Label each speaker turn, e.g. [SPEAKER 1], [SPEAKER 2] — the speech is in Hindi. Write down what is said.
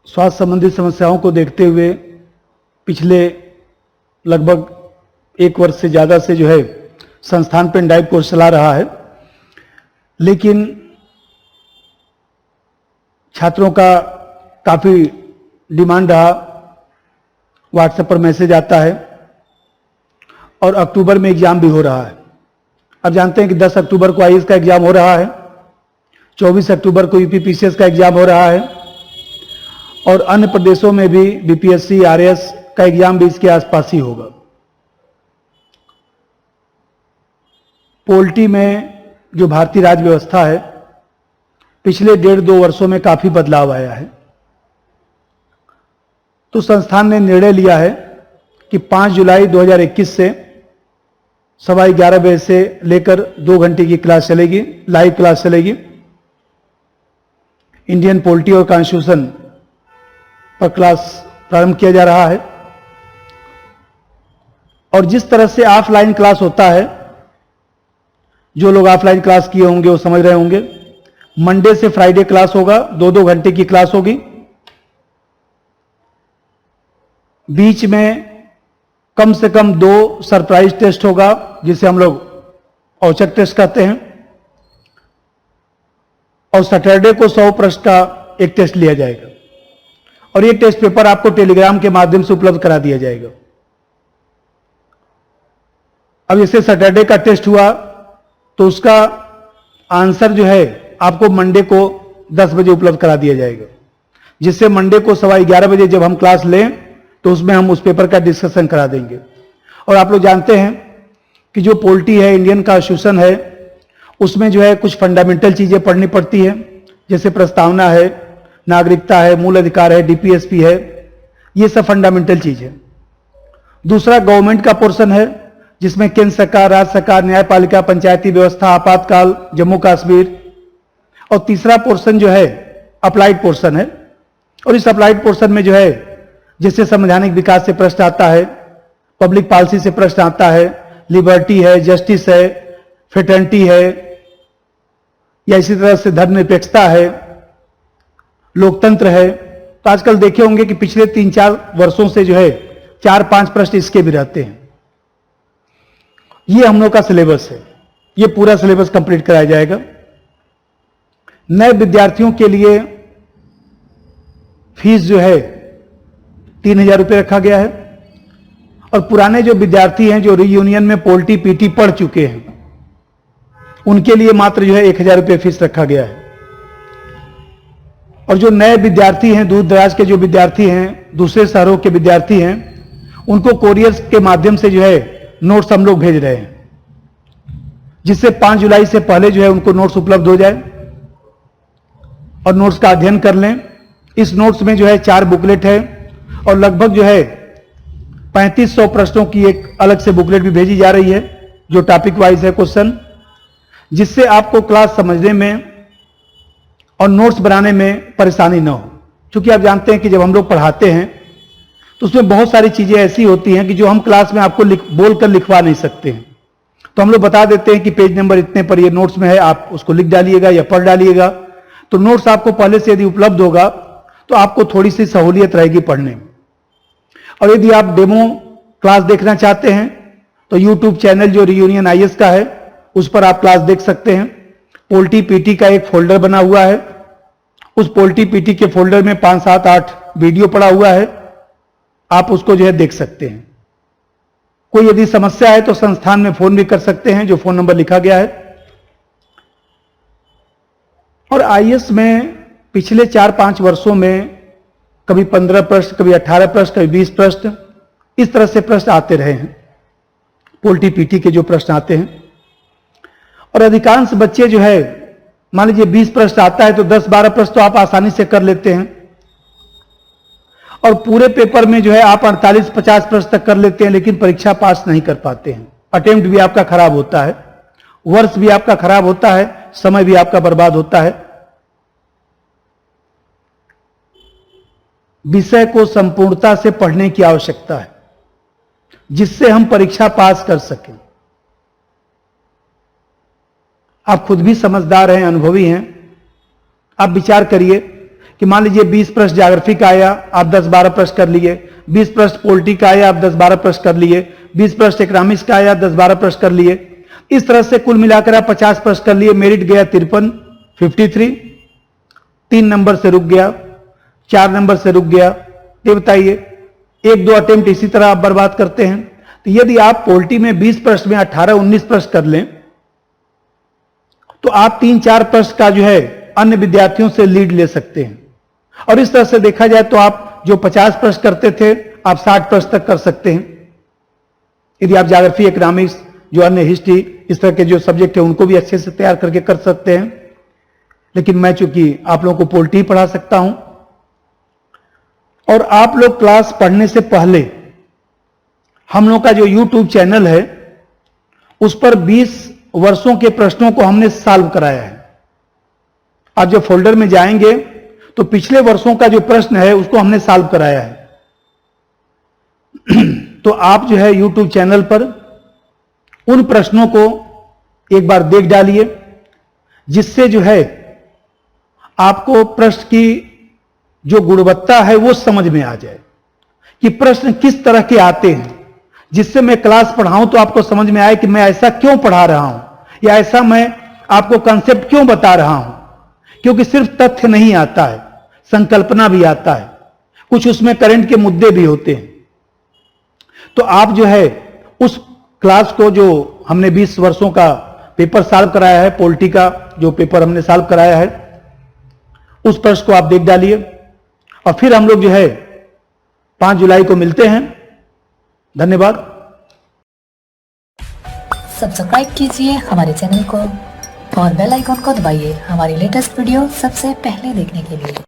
[SPEAKER 1] स्वास्थ्य संबंधी समस्याओं को देखते हुए पिछले लगभग 1 वर्ष से ज़्यादा से जो है संस्थान पेन ड्राइव कोर्स चला रहा है, लेकिन छात्रों का काफ़ी डिमांड रहा। व्हाट्सएप पर मैसेज आता है और अक्टूबर में एग्ज़ाम भी हो रहा है। अब जानते हैं कि 10 अक्टूबर को आईएएस का एग्ज़ाम हो रहा है, 24 अक्टूबर को यूपीपीसीएस का एग्ज़ाम हो रहा है और अन्य प्रदेशों में भी बीपीएससी आरएएस का एग्ज़ाम भी इसके आसपास ही होगा। पोल्ट्री में जो भारतीय राज्य व्यवस्था है, पिछले 1.5-2 वर्षों में काफ़ी बदलाव आया है। तो संस्थान ने निर्णय लिया है कि 5 जुलाई 2021 से 11:15 बजे से लेकर 2 घंटे की क्लास चलेगी, लाइव क्लास चलेगी। इंडियन पोल्ट्री और कॉन्स्टिट्यूशन पर क्लास प्रारंभ किया जा रहा है। और जिस तरह से ऑफलाइन क्लास होता है, जो लोग ऑफलाइन क्लास किए होंगे वो समझ रहे होंगे, मंडे से फ्राइडे क्लास होगा, 2-2 घंटे की क्लास होगी। बीच में कम से कम 2 सरप्राइज टेस्ट होगा, जिसे हम लोग औचक टेस्ट कहते हैं, और सैटरडे को 100 प्रश्न का एक टेस्ट लिया जाएगा और ये टेस्ट पेपर आपको टेलीग्राम के माध्यम से उपलब्ध करा दिया जाएगा। अब जैसे सैटरडे का टेस्ट हुआ तो उसका आंसर जो है आपको मंडे को 10 बजे उपलब्ध करा दिया जाएगा, जिससे मंडे को 11:15 बजे जब हम क्लास लें तो उसमें हम उस पेपर का डिस्कशन करा देंगे। और आप लोग जानते हैं कि जो पोल्ट्री है, इंडियन कॉन्स्टिट्यूशन है, उसमें जो है कुछ फंडामेंटल चीजें पढ़नी पड़ती है, जैसे प्रस्तावना है, नागरिकता है, मूल अधिकार है, डीपीएसपी है, ये सब फंडामेंटल चीज है। दूसरा गवर्नमेंट का पोर्शन है, जिसमें केंद्र सरकार, राज्य सरकार, न्यायपालिका, पंचायती व्यवस्था, आपातकाल, जम्मू कश्मीर। और तीसरा पोर्शन जो है अप्लाइड पोर्शन है, और इस अप्लाइड पोर्शन में जो है जैसे संवैधानिक विकास से प्रश्न आता है, पब्लिक पॉलिसी से प्रश्न आता है, लिबर्टी है, जस्टिस है, फ्रेटर्निटी है, या इसी तरह से धर्मनिरपेक्षता है, लोकतंत्र है। तो आजकल देखे होंगे कि पिछले 3-4 वर्षों से जो है 4-5 प्रश्न इसके भी रहते हैं। ये हम लोग का सिलेबस है, ये पूरा सिलेबस कंप्लीट कराया जाएगा। नए विद्यार्थियों के लिए फीस जो है 3,000 रुपये रखा गया है, और पुराने जो विद्यार्थी हैं जो रीयूनियन में पोल्ट्री पीटी पढ़ चुके हैं, उनके लिए मात्र जो है 1,000 रुपये फीस रखा गया है। और जो नए विद्यार्थी हैं, दूर दराज के जो विद्यार्थी हैं, दूसरे शहरों के विद्यार्थी हैं, उनको कोरियर के माध्यम से जो है नोट्स हम लोग भेज रहे हैं, जिससे 5 जुलाई से पहले जो है उनको नोट्स उपलब्ध हो जाए और नोट्स का अध्ययन कर लें। इस नोट्स में जो है 4 बुकलेट है और लगभग जो है 3500 प्रश्नों की एक अलग से बुकलेट भी भेजी जा रही है, जो टॉपिक वाइज है क्वेश्चन, जिससे आपको क्लास समझने में और नोट्स बनाने में परेशानी ना हो। क्योंकि आप जानते हैं कि जब हम लोग पढ़ाते हैं तो उसमें बहुत सारी चीजें ऐसी होती हैं कि जो हम क्लास में आपको बोलकर लिखवा नहीं सकते हैं। तो हम लोग बता देते हैं कि पेज नंबर इतने पर ये नोट्स में है, आप उसको लिख डालिएगा या पढ़ डालिएगा। तो नोट्स आपको पहले से यदि उपलब्ध होगा तो आपको थोड़ी सी सहूलियत रहेगी पढ़ने में। और यदि आप डेमो क्लास देखना चाहते हैं तो यूट्यूब चैनल जो रीयूनियन आईएएस का है उस पर आप क्लास देख सकते हैं। पोल्ट्री पीटी का एक फोल्डर बना हुआ है, उस पोल्ट्री पीटी के फोल्डर में 5, 7, 8 वीडियो पड़ा हुआ है, आप उसको जो है देख सकते हैं। कोई यदि समस्या है तो संस्थान में फोन भी कर सकते हैं, जो फोन नंबर लिखा गया है। और आईएएस में पिछले 4-5 वर्षों में कभी 15 प्रश्न, कभी 18 प्रश्न, कभी 20 प्रश्न, इस तरह से प्रश्न आते रहे हैं, पोल्ट्री पीटी के जो प्रश्न आते हैं। और अधिकांश बच्चे जो है, मान लीजिए 20 प्रश्न आता है तो 10-12 प्रश्न तो आप आसानी से कर लेते हैं, और पूरे पेपर में जो है आप 48-50 प्रश्न तक कर लेते हैं, लेकिन परीक्षा पास नहीं कर पाते हैं। अटेम्प्ट भी आपका खराब होता है, वर्ष भी आपका खराब होता है, समय भी आपका बर्बाद होता है। विषय को संपूर्णता से पढ़ने की आवश्यकता है, जिससे हम परीक्षा पास कर सकें। आप खुद भी समझदार हैं, अनुभवी हैं, आप विचार करिए, कि मान लीजिए 20 प्रश्न ज्योग्राफी का आया, आप 10-12 प्रश्न कर लिए, 20 प्रश्न पॉलिटी का आया, आप 10-12 प्रश्न कर लिए, 20 प्रश्न इकोनॉमिक्स का आया, 10-12 प्रश्न कर लिए। इस तरह से कुल मिलाकर आप 50 प्रश्न कर लिए। मेरिट गया 53, 53, 3 नंबर से रुक गया, 4 नंबर से रुक गया। ये बताइए, 1-2 अटेम्प्ट इसी तरह आप बर्बाद करते हैं। तो यदि आप पॉलिटी में 20 प्रश्न में 18-19 प्रश्न कर लें तो आप 3-4 प्रश्न का जो है अन्य विद्यार्थियों से लीड ले सकते हैं। और इस तरह से देखा जाए तो आप जो 50 प्रश्न करते थे आप 60 प्रश्न तक कर सकते हैं। यदि आप ज्योग्राफी, इकोनॉमिक्स, जो अन्य हिस्ट्री, इस तरह के जो सब्जेक्ट है उनको भी अच्छे से तैयार करके कर सकते हैं। लेकिन मैं चूंकि आप लोगों को पॉलिटी पढ़ा सकता हूं और आप लोग क्लास पढ़ने से पहले हम लोग का जो YouTube चैनल है उस पर 20 वर्षों के प्रश्नों को हमने सॉल्व कराया है। आप जब फोल्डर में जाएंगे तो पिछले वर्षों का जो प्रश्न है उसको हमने सॉल्व कराया है। तो आप जो है YouTube चैनल पर उन प्रश्नों को एक बार देख डालिए, जिससे जो है आपको प्रश्न की जो गुणवत्ता है वो समझ में आ जाए कि प्रश्न किस तरह के आते हैं, जिससे मैं क्लास पढ़ाऊं तो आपको समझ में आए कि मैं ऐसा क्यों पढ़ा रहा हूं या ऐसा मैं आपको कंसेप्ट क्यों बता रहा हूं। क्योंकि सिर्फ तथ्य नहीं आता है, संकल्पना भी आता है, कुछ उसमें करंट के मुद्दे भी होते हैं। तो आप जो है उस क्लास को, जो हमने 20 वर्षों का पेपर सॉल्व कराया है, पॉलिटी का जो पेपर हमने सॉल्व कराया है, उस प्रश्न को आप देख डालिए। और फिर हम लोग जो है 5 जुलाई को मिलते हैं। धन्यवाद।
[SPEAKER 2] सब्सक्राइब कीजिए हमारे चैनल को और बेल आइकॉन को दबाइए हमारी लेटेस्ट वीडियो सबसे पहले देखने के लिए।